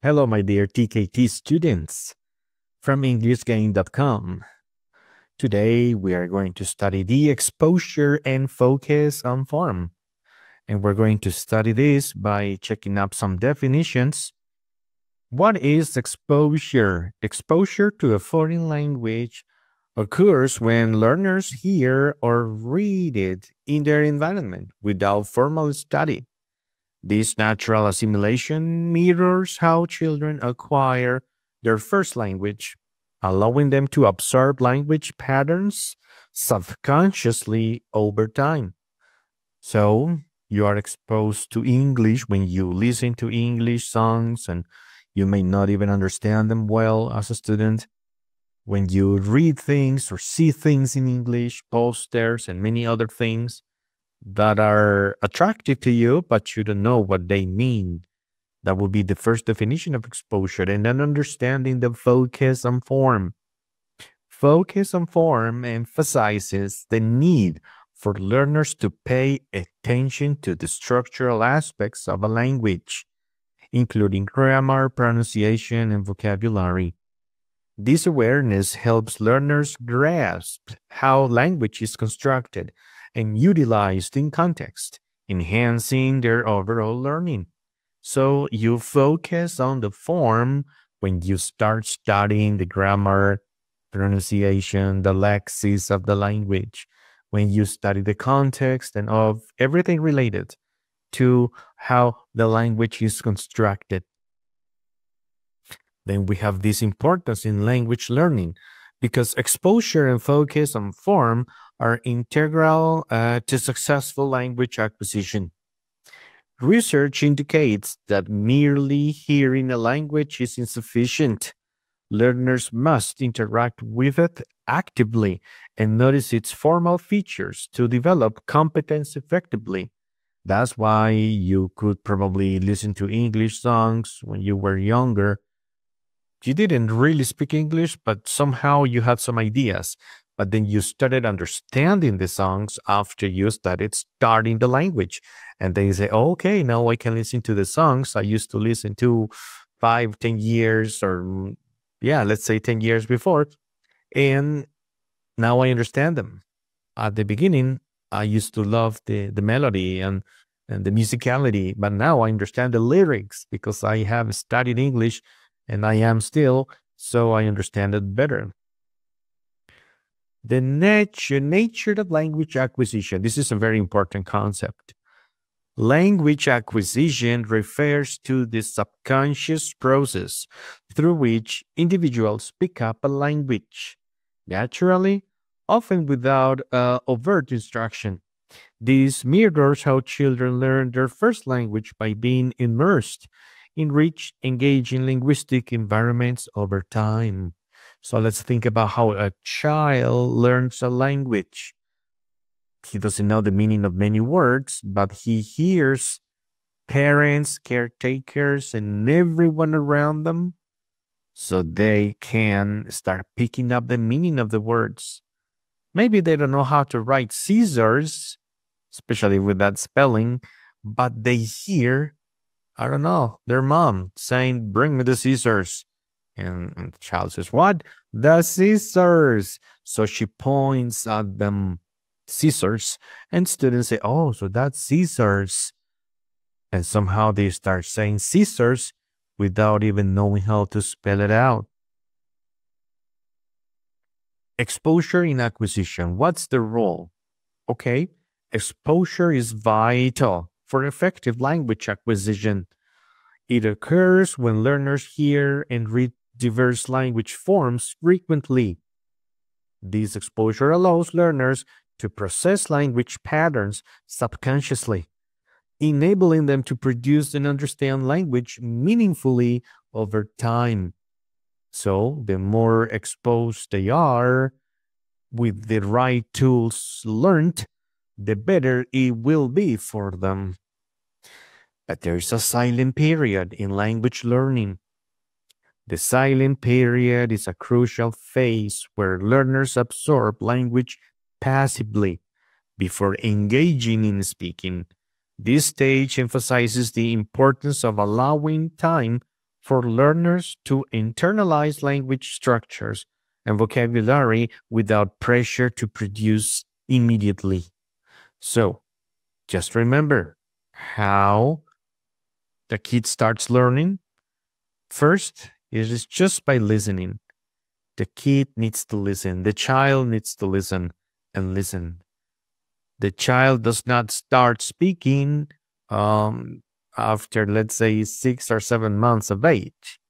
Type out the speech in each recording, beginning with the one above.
Hello, my dear TKT students from EnglishGain.com. Today, we are going to study the exposure and focus on form. And we're going to study this by checking up some definitions. What is exposure? Exposure to a foreign language occurs when learners hear or read it in their environment without formal study. This natural assimilation mirrors how children acquire their first language, allowing them to observe language patterns subconsciously over time. So, you are exposed to English when you listen to English songs, and you may not even understand them well as a student. When you read things or see things in English, posters, and many other things that are attractive to you, but you don't know what they mean. That will be the first definition of exposure. And then understanding the focus on form. Focus on form emphasizes the need for learners to pay attention to the structural aspects of a language, including grammar, pronunciation, and vocabulary. This awareness helps learners grasp how language is constructed and utilized in context, enhancing their overall learning. So you focus on the form when you start studying the grammar, pronunciation, the lexis of the language, when you study the context and of everything related to how the language is constructed. Then we have this importance in language learning because exposure and focus on form are integral to successful language acquisition. Research indicates that merely hearing a language is insufficient. Learners must interact with it actively and notice its formal features to develop competence effectively. That's why you could probably listen to English songs when you were younger. You didn't really speak English, but somehow you had some ideas. But then you started understanding the songs after you started studying the language. And then you say, okay, now I can listen to the songs I used to listen to 5, 10 years, or let's say 10 years before. And now I understand them. At the beginning, I used to love the melody and the musicality, but now I understand the lyrics because I have studied English and I am still, so I understand it better. The nature of language acquisition. This is a very important concept. Language acquisition refers to the subconscious process through which individuals pick up a language, naturally, often without overt instruction. This mirrors how children learn their first language by being immersed in rich, engaging linguistic environments over time. So let's think about how a child learns a language. He doesn't know the meaning of many words, but he hears parents, caretakers, and everyone around them, so they can start picking up the meaning of the words. Maybe they don't know how to write scissors, especially with that spelling, but they hear, I don't know, their mom saying, "Bring me the scissors." And the child says, "What? The scissors." So she points at them, scissors, and students say, "Oh, so that's scissors." And somehow they start saying scissors without even knowing how to spell it out. Exposure in acquisition. What's the role? Okay, exposure is vital for effective language acquisition. It occurs when learners hear and read diverse language forms frequently. This exposure allows learners to process language patterns subconsciously, enabling them to produce and understand language meaningfully over time. So, the more exposed they are with the right tools learned, the better it will be for them. But there's a silent period in language learning. The silent period is a crucial phase where learners absorb language passively before engaging in speaking. This stage emphasizes the importance of allowing time for learners to internalize language structures and vocabulary without pressure to produce immediately. So, just remember how the kid starts learning. First, it is just by listening. The kid needs to listen. The child needs to listen and listen. The child does not start speaking after, let's say, 6 or 7 months of age,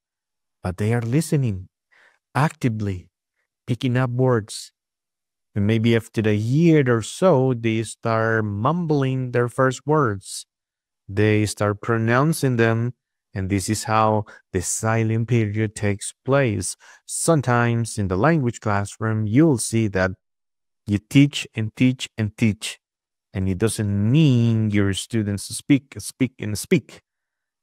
but they are listening actively, picking up words. And maybe after a year or so, they start mumbling their first words. They start pronouncing them, and this is how the silent period takes place. Sometimes in the language classroom, you'll see that you teach and teach and teach, and it doesn't mean your students speak.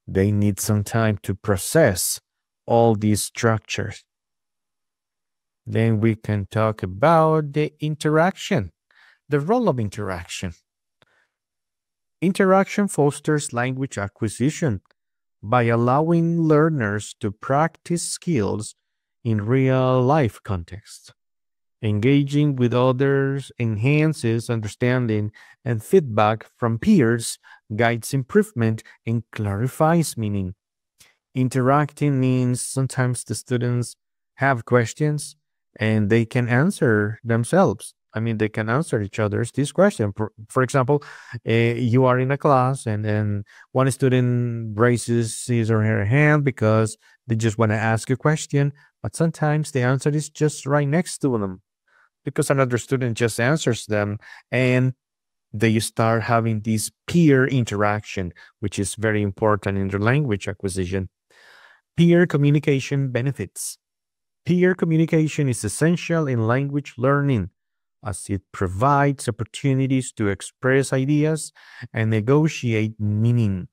They need some time to process all these structures. Then we can talk about the interaction, the role of interaction. Interaction fosters language acquisition by allowing learners to practice skills in real-life context. Engaging with others enhances understanding, and feedback from peers guides improvement and clarifies meaning. Interacting means sometimes the students have questions and they can answer themselves. I mean, they can answer each other's this question. For example, you are in a class and then one student raises his or her hand because they just want to ask a question, but sometimes the answer is just right next to them because another student just answers them, and they start having this peer interaction, which is very important in the language acquisition. Peer communication benefits. Peer communication is essential in language learning as it provides opportunities to express ideas and negotiate meaning.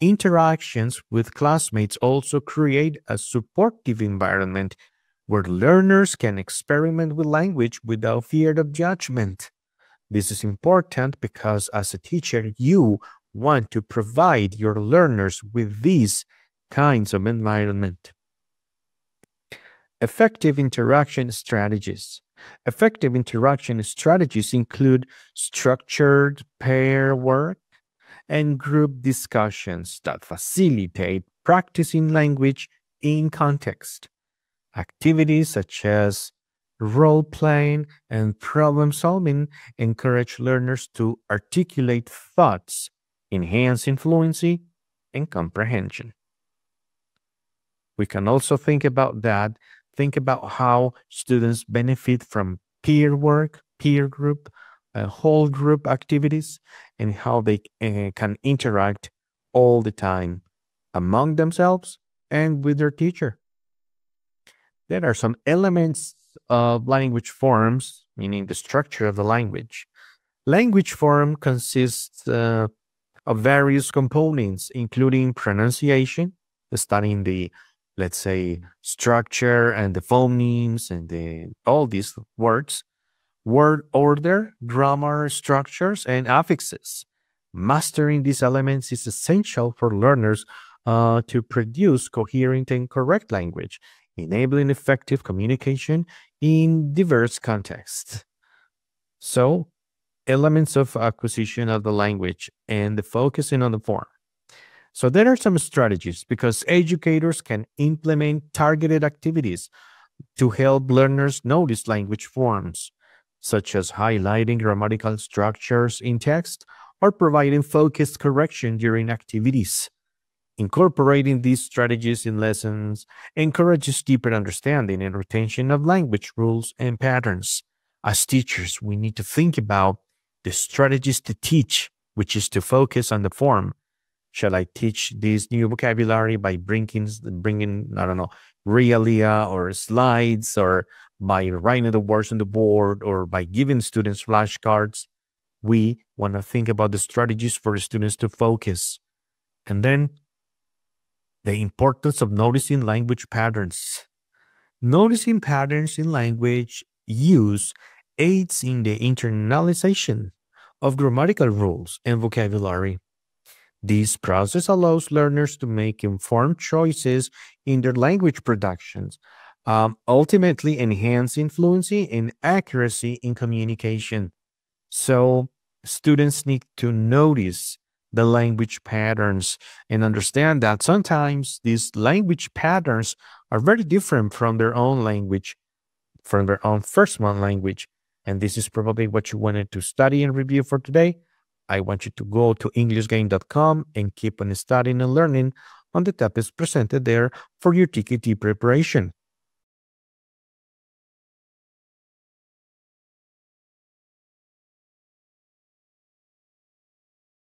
Interactions with classmates also create a supportive environment where learners can experiment with language without fear of judgment. This is important because as a teacher, you want to provide your learners with these kinds of environment. Effective interaction strategies. Effective interaction strategies include structured pair work and group discussions that facilitate practicing language in context. Activities such as role-playing and problem-solving encourage learners to articulate thoughts, enhance fluency, and comprehension. We can also think about that. Think about how students benefit from peer work, peer group, whole group activities, and how they can interact all the time among themselves and with their teacher. There are some elements of language forms, meaning the structure of the language. Language form consists of various components, including pronunciation, studying the, let's say, structure and the phonemes and all these words, word order, grammar structures, and affixes. Mastering these elements is essential for learners to produce coherent and correct language, enabling effective communication in diverse contexts. So, elements of acquisition of the language and the focusing on the form. So there are some strategies because educators can implement targeted activities to help learners notice language forms, such as highlighting grammatical structures in text or providing focused correction during activities. Incorporating these strategies in lessons encourages deeper understanding and retention of language rules and patterns. As teachers, we need to think about the strategies to teach, which is to focus on the form. Shall I teach this new vocabulary by bringing I don't know, realia or slides, or by writing the words on the board, or by giving students flashcards? We want to think about the strategies for students to focus. And then the importance of noticing language patterns. Noticing patterns in language use aids in the internalization of grammatical rules and vocabulary. This process allows learners to make informed choices in their language productions, ultimately enhancing fluency and accuracy in communication. So, students need to notice the language patterns and understand that sometimes these language patterns are very different from their own language, from their own first one language. And this is probably what you wanted to study and review for today. I want you to go to EnglishGain.com and keep on studying and learning on the topics presented there for your TKT preparation.